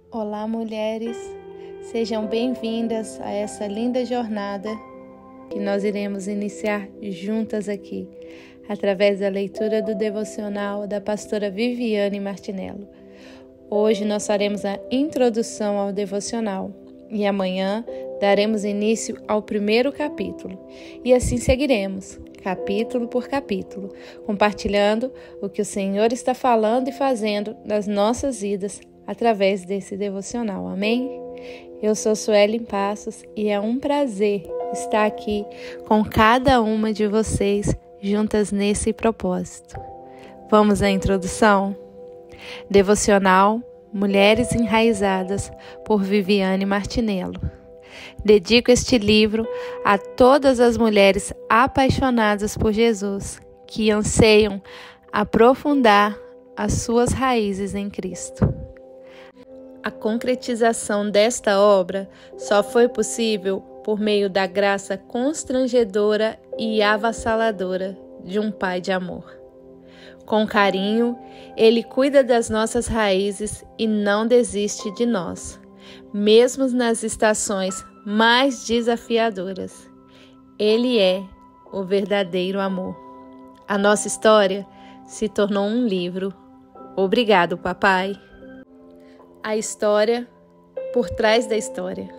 Olá, mulheres, sejam bem-vindas a essa linda jornada que nós iremos iniciar juntas aqui, através da leitura do devocional da pastora Viviane Martinello. Hoje nós faremos a introdução ao devocional e amanhã daremos início ao primeiro capítulo. E assim seguiremos, capítulo por capítulo, compartilhando o que o Senhor está falando e fazendo nas nossas vidas através desse devocional. Amém? Eu sou Suelen Passos e é um prazer estar aqui com cada uma de vocês juntas nesse propósito. Vamos à introdução? Devocional Mulheres Enraizadas, por Viviane Martinello. Dedico este livro a todas as mulheres apaixonadas por Jesus, que anseiam aprofundar as suas raízes em Cristo. A concretização desta obra só foi possível por meio da graça constrangedora e avassaladora de um Pai de amor. Com carinho, Ele cuida das nossas raízes e não desiste de nós, mesmo nas estações mais desafiadoras. Ele é o verdadeiro amor. A nossa história se tornou um livro. Obrigado, papai. A história por trás da história.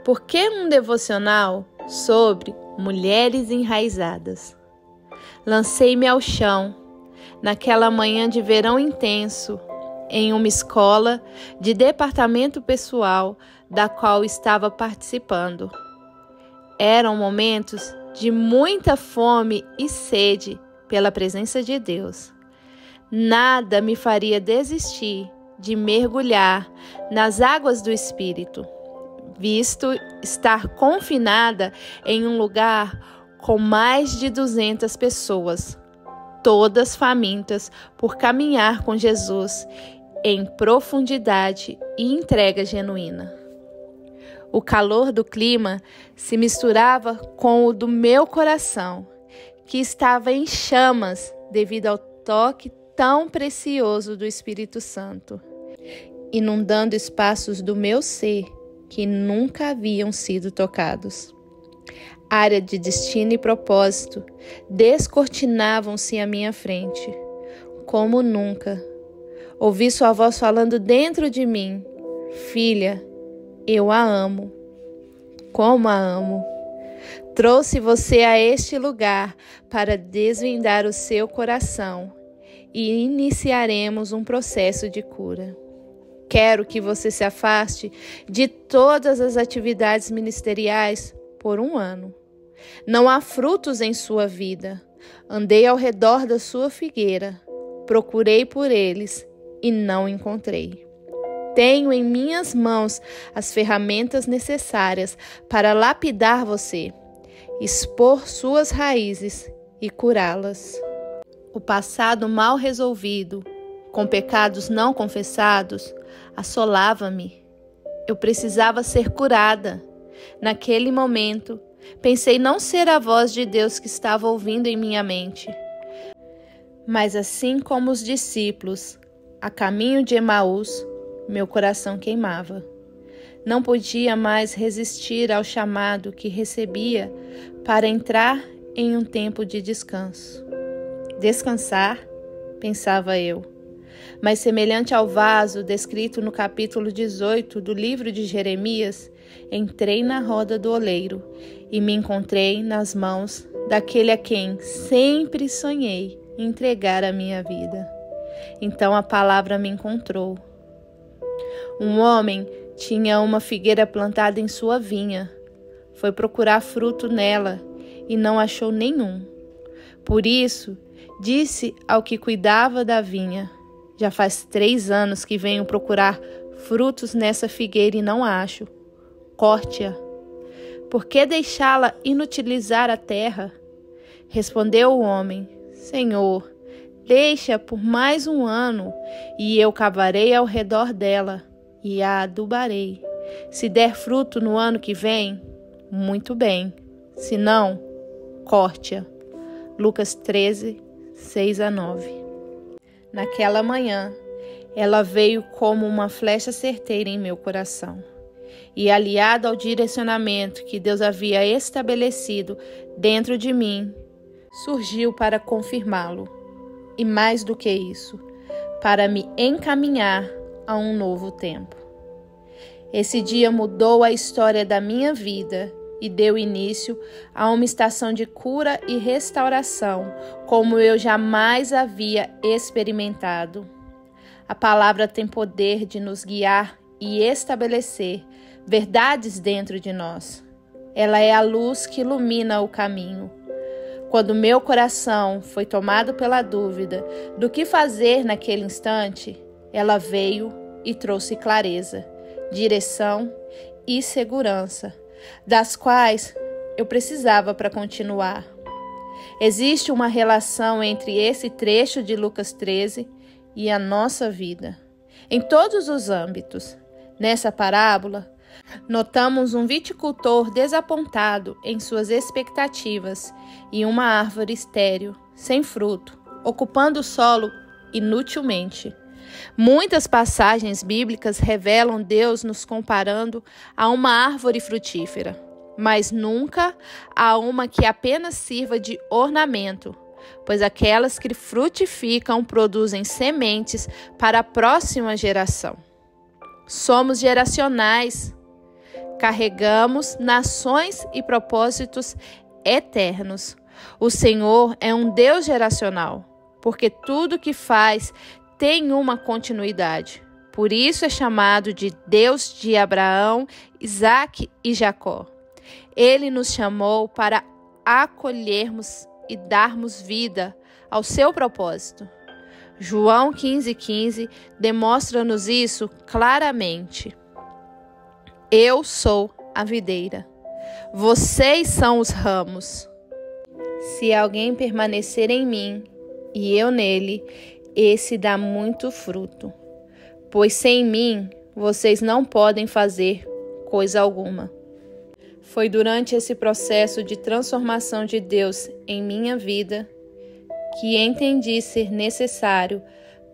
Por que um devocional sobre mulheres enraizadas? Lancei-me ao chão, naquela manhã de verão intenso, em uma escola de departamento pessoal da qual estava participando. Eram momentos de muita fome e sede pela presença de Deus. Nada me faria desistir de mergulhar nas águas do Espírito, visto estar confinada em um lugar com mais de 200 pessoas, todas famintas por caminhar com Jesus em profundidade e entrega genuína. O calor do clima se misturava com o do meu coração, que estava em chamas devido ao toque tão precioso do Espírito Santo, inundando espaços do meu ser que nunca haviam sido tocados. Área de destino e propósito descortinavam-se à minha frente, como nunca. Ouvi sua voz falando dentro de mim: filha, eu a amo. Como a amo. Trouxe você a este lugar para desvendar o seu coração e iniciaremos um processo de cura. Quero que você se afaste de todas as atividades ministeriais por 1 ano. Não há frutos em sua vida. Andei ao redor da sua figueira, procurei por eles e não encontrei. Tenho em minhas mãos as ferramentas necessárias para lapidar você, expor suas raízes e curá-las. O passado mal resolvido, com pecados não confessados, assolava-me. Eu precisava ser curada. Naquele momento, pensei não ser a voz de Deus que estava ouvindo em minha mente. Mas assim como os discípulos, a caminho de Emaús, meu coração queimava. Não podia mais resistir ao chamado que recebia para entrar em um tempo de descanso. Descansar, pensava eu. Mas semelhante ao vaso descrito no capítulo 18 do livro de Jeremias, entrei na roda do oleiro e me encontrei nas mãos daquele a quem sempre sonhei entregar a minha vida. Então a palavra me encontrou. Um homem tinha uma figueira plantada em sua vinha. Foi procurar fruto nela e não achou nenhum. Por isso, disse ao que cuidava da vinha: já faz 3 anos que venho procurar frutos nessa figueira e não acho. Corte-a. Por que deixá-la inutilizar a terra? Respondeu o homem: Senhor, deixa por mais 1 ano, e eu cavarei ao redor dela e a adubarei. Se der fruto no ano que vem, muito bem. Se não, corte-a. Lucas 13, 6-9. Naquela manhã, Ela veio como uma flecha certeira em meu coração. E aliada ao direcionamento que Deus havia estabelecido dentro de mim, surgiu para confirmá-lo. E mais do que isso, para me encaminhar a um novo tempo. Esse dia mudou a história da minha vida e deu início a uma estação de cura e restauração, como eu jamais havia experimentado. A palavra tem poder de nos guiar e estabelecer verdades dentro de nós. Ela é a luz que ilumina o caminho. Quando meu coração foi tomado pela dúvida do que fazer naquele instante, ela veio e trouxe clareza, direção e segurança, das quais eu precisava para continuar. Existe uma relação entre esse trecho de Lucas 13 e a nossa vida, em todos os âmbitos. Nessa parábola, notamos um viticultor desapontado em suas expectativas e uma árvore estéril, sem fruto, ocupando o solo inutilmente. Muitas passagens bíblicas revelam Deus nos comparando a uma árvore frutífera, mas nunca a uma que apenas sirva de ornamento, pois aquelas que frutificam produzem sementes para a próxima geração. Somos geracionais, carregamos nações e propósitos eternos. O Senhor é um Deus geracional, porque tudo que faz tem uma continuidade. Por isso é chamado de Deus de Abraão, Isaque e Jacó. Ele nos chamou para acolhermos e darmos vida ao seu propósito. João 15,15 demonstra-nos isso claramente. Eu sou a videira, vocês são os ramos. Se alguém permanecer em mim e eu nele, esse dá muito fruto, pois sem mim vocês não podem fazer coisa alguma. Foi durante esse processo de transformação de Deus em minha vida que entendi ser necessário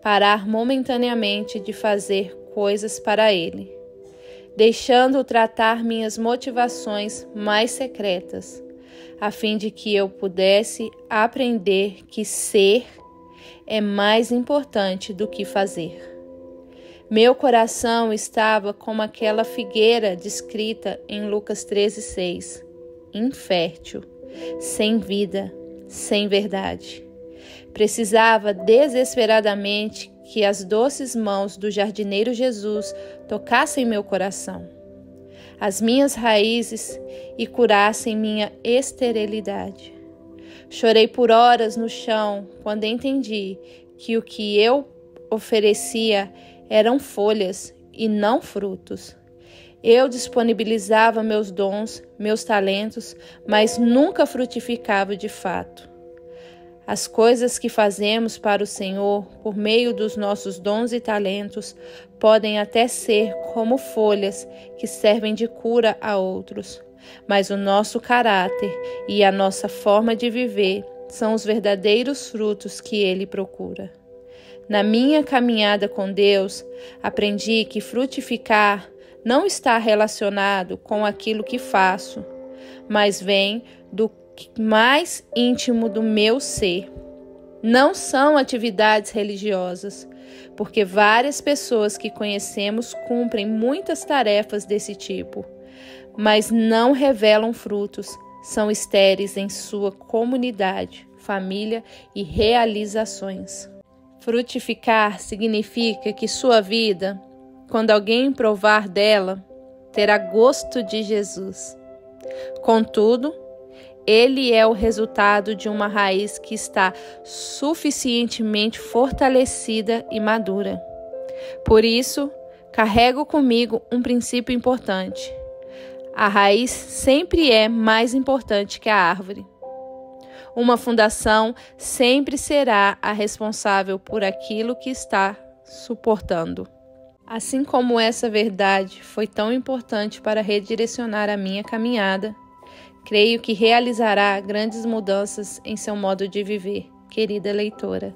parar momentaneamente de fazer coisas para Ele, deixando tratar minhas motivações mais secretas, a fim de que eu pudesse aprender que ser é mais importante do que fazer. Meu coração estava como aquela figueira descrita em Lucas 13,6, infértil, sem vida, sem verdade. Precisava desesperadamente que as doces mãos do jardineiro Jesus tocassem meu coração, as minhas raízes e curassem minha esterilidade. Chorei por horas no chão quando entendi que o que eu oferecia eram folhas e não frutos. Eu disponibilizava meus dons, meus talentos, mas nunca frutificava de fato. As coisas que fazemos para o Senhor por meio dos nossos dons e talentos podem até ser como folhas que servem de cura a outros, mas o nosso caráter e a nossa forma de viver são os verdadeiros frutos que Ele procura. Na minha caminhada com Deus, aprendi que frutificar não está relacionado com aquilo que faço, mas vem do mais íntimo do meu ser. Não são atividades religiosas, porque várias pessoas que conhecemos cumprem muitas tarefas desse tipo, mas não revelam frutos, são estéreis em sua comunidade, família e realizações. Frutificar significa que sua vida, quando alguém provar dela, terá gosto de Jesus. Contudo, ele é o resultado de uma raiz que está suficientemente fortalecida e madura. Por isso, carrego comigo um princípio importante. A raiz sempre é mais importante que a árvore. Uma fundação sempre será a responsável por aquilo que está suportando. Assim como essa verdade foi tão importante para redirecionar a minha caminhada, creio que realizará grandes mudanças em seu modo de viver, querida leitora.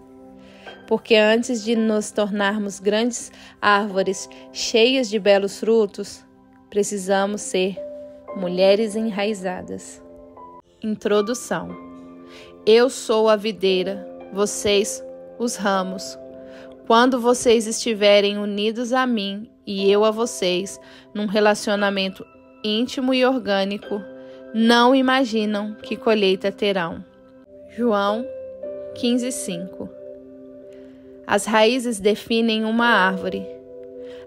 porque antes de nos tornarmos grandes árvores cheias de belos frutos, precisamos ser mulheres enraizadas. Introdução. Eu sou a videira, vocês os ramos. Quando vocês estiverem unidos a mim e eu a vocês, num relacionamento íntimo e orgânico, não imaginam que colheita terão. João 15:5. As raízes definem uma árvore,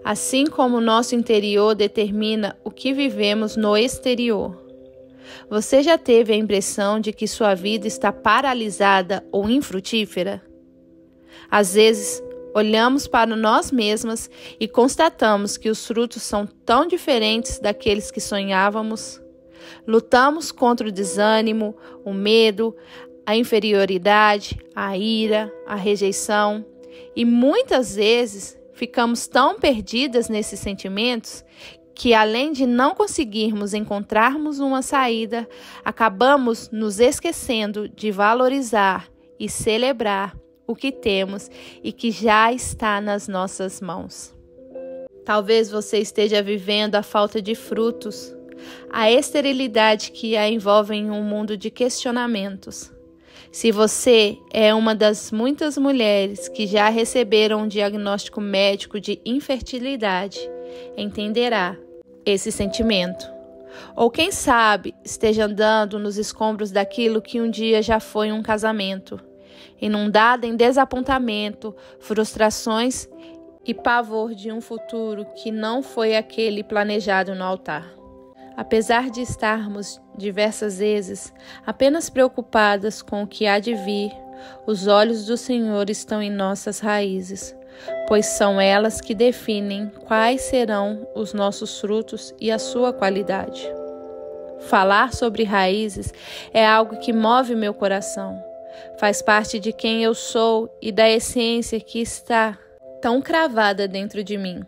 assim como o nosso interior determina o que vivemos no exterior. Você já teve a impressão de que sua vida está paralisada ou infrutífera? Às vezes, olhamos para nós mesmas e constatamos que os frutos são tão diferentes daqueles que sonhávamos. Lutamos contra o desânimo, o medo, a inferioridade, a ira, a rejeição e muitas vezes ficamos tão perdidas nesses sentimentos que, além de não conseguirmos encontrarmos uma saída, acabamos nos esquecendo de valorizar e celebrar o que temos e que já está nas nossas mãos. Talvez você esteja vivendo a falta de frutos, a esterilidade que a envolve em um mundo de questionamentos. Se você é uma das muitas mulheres que já receberam um diagnóstico médico de infertilidade, entenderá esse sentimento. Ou quem sabe esteja andando nos escombros daquilo que um dia já foi um casamento, inundada em desapontamento, frustrações e pavor de um futuro que não foi aquele planejado no altar. Apesar de estarmos diversas vezes apenas preocupadas com o que há de vir, os olhos do Senhor estão em nossas raízes, pois são elas que definem quais serão os nossos frutos e a sua qualidade. Falar sobre raízes é algo que move meu coração. Faz parte de quem eu sou e da essência que está tão cravada dentro de mim.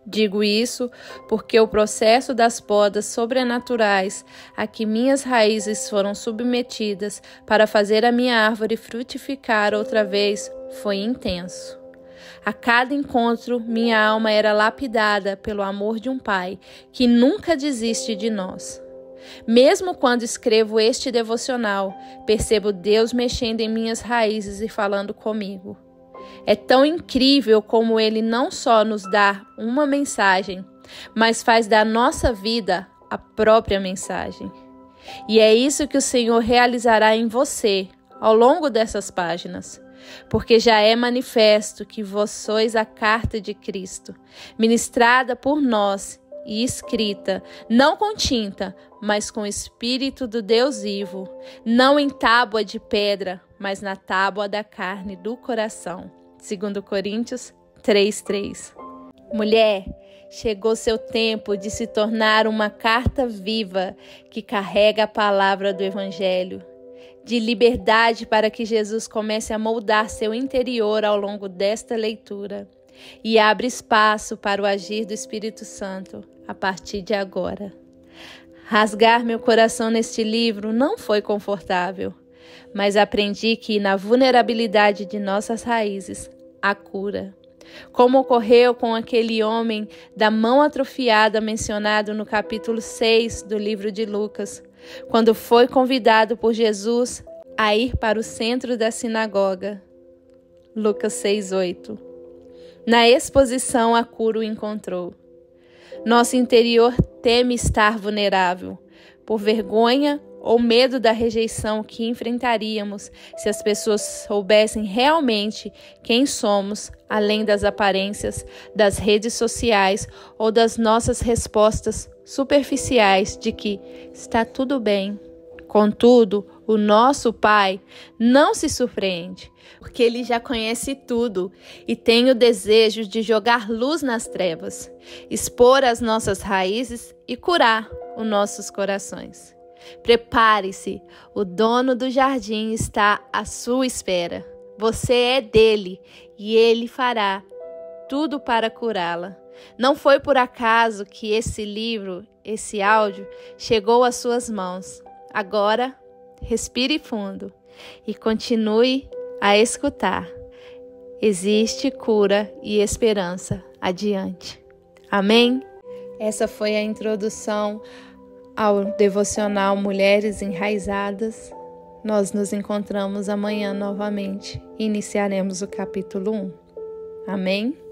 Digo isso porque o processo das podas sobrenaturais a que minhas raízes foram submetidas para fazer a minha árvore frutificar outra vez foi intenso. A cada encontro, minha alma era lapidada pelo amor de um Pai que nunca desiste de nós. Mesmo quando escrevo este devocional, percebo Deus mexendo em minhas raízes e falando comigo. É tão incrível como Ele não só nos dá uma mensagem, mas faz da nossa vida a própria mensagem. E é isso que o Senhor realizará em você ao longo dessas páginas, porque já é manifesto que vós sois a carta de Cristo, ministrada por nós e escrita, não com tinta, mas com o Espírito do Deus vivo, não em tábua de pedra, mas na tábua da carne do coração. 2 Coríntios 3:3. Mulher, chegou seu tempo de se tornar uma carta viva que carrega a palavra do Evangelho, de liberdade para que Jesus comece a moldar seu interior ao longo desta leitura e abre espaço para o agir do Espírito Santo a partir de agora. Rasgar meu coração neste livro não foi confortável, mas aprendi que na vulnerabilidade de nossas raízes há cura. Como ocorreu com aquele homem da mão atrofiada mencionado no capítulo 6 do livro de Lucas, quando foi convidado por Jesus a ir para o centro da sinagoga. Lucas 6:8. Na exposição a cura o encontrou. Nosso interior teme estar vulnerável, por vergonha ou medo da rejeição que enfrentaríamos se as pessoas soubessem realmente quem somos, além das aparências, das redes sociais ou das nossas respostas superficiais de que está tudo bem. Contudo, o nosso Pai não se surpreende, porque Ele já conhece tudo e tem o desejo de jogar luz nas trevas, expor as nossas raízes e curar os nossos corações. Prepare-se, o dono do jardim está à sua espera. Você é dele e ele fará tudo para curá-la. Não foi por acaso que esse livro, esse áudio, chegou às suas mãos. Agora, respire fundo e continue a escutar. existe cura e esperança adiante. Amém? Essa foi a introdução ao devocional Mulheres Enraizadas. Nós nos encontramos amanhã novamente e iniciaremos o capítulo 1. Amém?